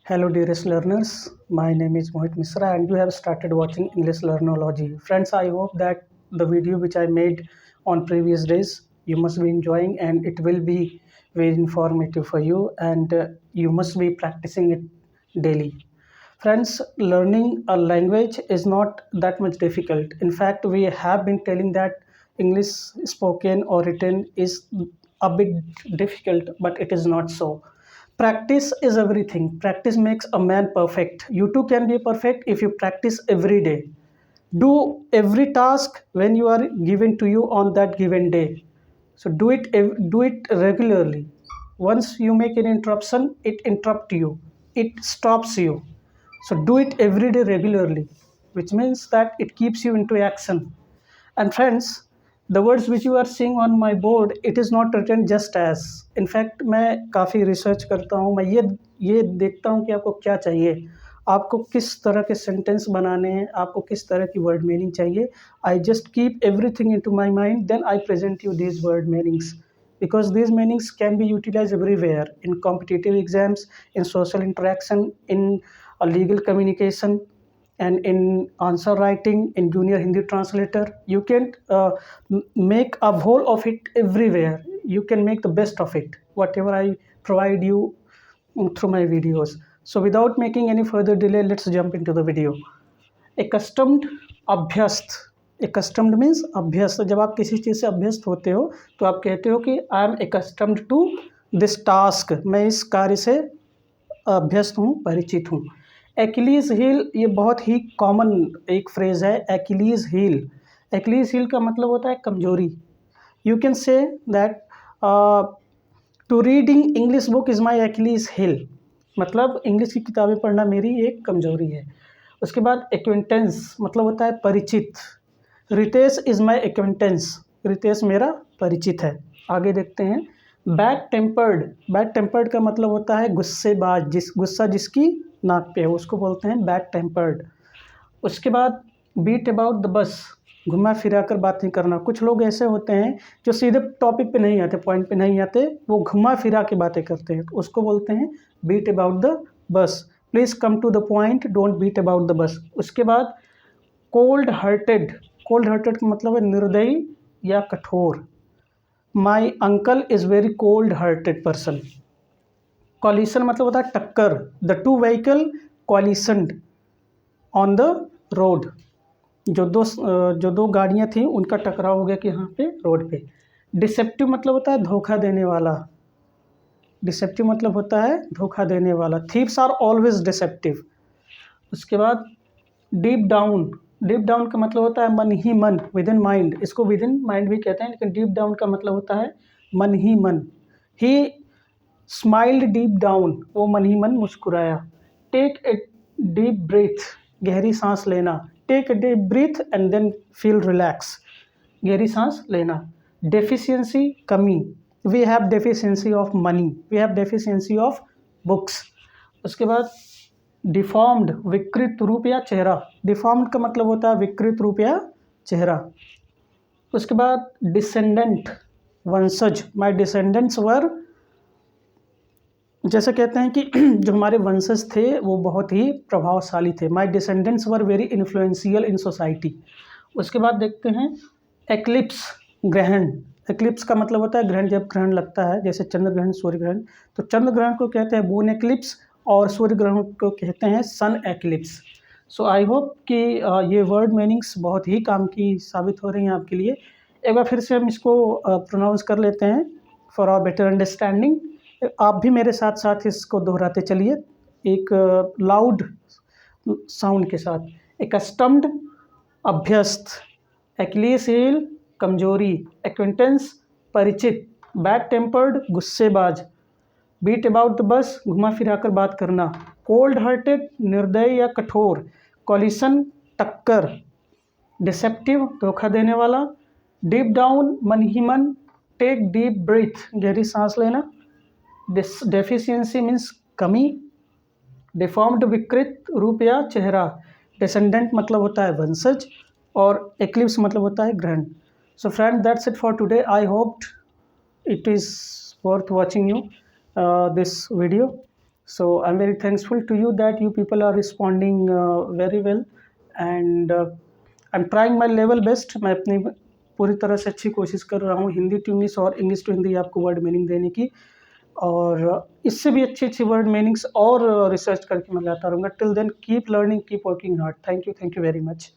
Hello dearest learners, my name is Mohit Misra and you have started watching English Learnology. Friends, I hope that the video which I made on previous days you must be enjoying and it will be very informative for you and you must be practicing it daily. Friends, learning a language is not that much difficult. In fact, we have been telling that English spoken or written is a bit difficult, but it is not so. Practice is everything. Practice makes a man perfect. You too can be perfect if you practice every day. Do every task when you are given to you on that given day. So do it regularly. Once you make an interruption, it interrupts you. It stops you. So do it every day regularly, which means that it keeps you into action. And friends, the words which you are seeing on my board, it is not written just as. In fact, मैं काफ़ी research करता हूँ, मैं ये देखता हूँ कि आपको क्या चाहिए, आपको किस तरह के सेंटेंस बनाने हैं, आपको किस तरह की वर्ड मीनिंग चाहिए. I just keep everything in to my mind, then I present you these word meanings, because these meanings can be utilized everywhere in competitive exams, in social interaction, in a legal communication, and in answer writing, in junior Hindi translator. You can make a whole of it everywhere. You can make the best of it, whatever I provide you through my videos. So without making any further delay, let's jump into the video. Accustomed, अभ्यस्त. Accustomed means अभ्यस्त. जब आप किसी चीज़ से अभ्यस्त होते हो तो आप कहते हो कि I am accustomed to this task. मैं इस कार्य से अभ्यस्त हूँ, परिचित हूँ. एक्लीज हील, ये बहुत ही कॉमन एक फ्रेज़ है. Achilles heel. एक्लीज हील का मतलब होता है कमजोरी. You can say that to reading English book is my Achilles heel. मतलब इंग्लिश की किताबें पढ़ना मेरी एक कमजोरी है. उसके बाद एक्वेंटेंस मतलब होता है परिचित. Ritesh is my acquaintance. Ritesh मेरा परिचित है. आगे देखते हैं. Bad tempered. बैड टेम्पर्ड का मतलब होता है गुस्सेबाज. गुस्सा जिसकी नाक पे है उसको बोलते हैं बैड टेम्पर्ड. उसके बाद बीट अबाउट द बस, घुमा फिरा कर बातें करना. कुछ लोग ऐसे होते हैं जो सीधे टॉपिक पे नहीं आते, पॉइंट पे नहीं आते, वो घुमा फिरा के बातें करते हैं, तो उसको बोलते हैं beat about the bush. Please come to the point, don't beat about the bush. उसके बाद कोल्ड हार्टेड. कोल्ड हार्टेड का मतलब है निर्दयी या कठोर. My uncle is very cold hearted person. Collision मतलब होता है टक्कर. The two vehicle collisioned on the road. जो दो गाड़ियाँ थीं उनका टकराव हो गया कि यहाँ पे रोड पे. डिसेप्टिव मतलब होता है धोखा देने वाला. डिसेप्टिव मतलब होता है धोखा देने वाला. Thieves are always deceptive. उसके बाद डीप डाउन. डीप डाउन का मतलब होता है मन ही मन, विद इन माइंड. इसको विद इन माइंड भी कहते हैं, लेकिन डीप डाउन का मतलब होता है मन ही मन. ही स्माइल्ड डीप डाउन, वो मन ही मन मुस्कुराया. टेक ए डीप ब्रीथ, गहरी सांस लेना. Take a deep breath and then feel relax, गहरी सांस लेना. डेफिशिएंसी कमी. We have deficiency of money, we have deficiency of books. उसके बाद डिफॉर्म्ड, विकृत रूप या चेहरा. डिफॉर्म्ड का मतलब होता है विकृत रूप या चेहरा. उसके बाद डिसेंडेंट, वंशज. माय डिसेंडेंट्स वर, जैसे कहते हैं कि जो हमारे वंशज थे वो बहुत ही प्रभावशाली थे. My descendants were very influential in society. उसके बाद देखते हैं एक्लिप्स, ग्रहण. एक्लिप्स का मतलब होता है ग्रहण, जब ग्रहण लगता है, जैसे चंद्र ग्रहण, सूर्य ग्रहण. तो चंद्र ग्रहण को कहते हैं मून एक्लिप्स और सूर्य ग्रहण को कहते हैं सन एक्लिप्स. सो आई होप कि ये वर्ड मीनिंग्स बहुत ही काम की साबित हो रही हैं आपके लिए. एक बार फिर से हम इसको प्रोनाउंस कर लेते हैं फॉर आवर बेटर अंडरस्टैंडिंग. आप भी मेरे साथ साथ इसको दोहराते चलिए एक लाउड साउंड के साथ. एक्स्टम्ड, अभ्यस्त. एक्लीज हील, कमजोरी. एक्वेंटेंस, परिचित. बैड टेम्पर्ड, गुस्सेबाज. बीट अबाउट द बस, घुमा फिरा कर बात करना. कोल्ड हार्टेड, निर्दय या कठोर. कॉलिशन, टक्कर. डिसेप्टिव, धोखा देने वाला. डीप डाउन, मन ही मन. टेक डीप ब्रीथ, गहरी सांस लेना. डेफिशिएंसी मीन्स कमी. डिफॉर्म्ड, विकृत रूप या चेहरा. डिसेंडेंट मतलब होता है वंशज और एक्लिप्स मतलब होता है ग्रहण. So friend, that's it for today. I hope it is worth watching you this video. So I'm very thankful to you that you people are responding very well, and I'm trying my level best. मैं अपनी पूरी तरह से अच्छी कोशिश कर रहा हूँ हिंदी टू इंग्लिश और इंग्लिश टू हिंदी आपको वर्ड मीनिंग देने की, और इससे भी अच्छी अच्छी वर्ड मीनिंग्स और रिसर्च करके मैं लाता रहूँगा. Till then keep learning, keep working hard. Thank you very much.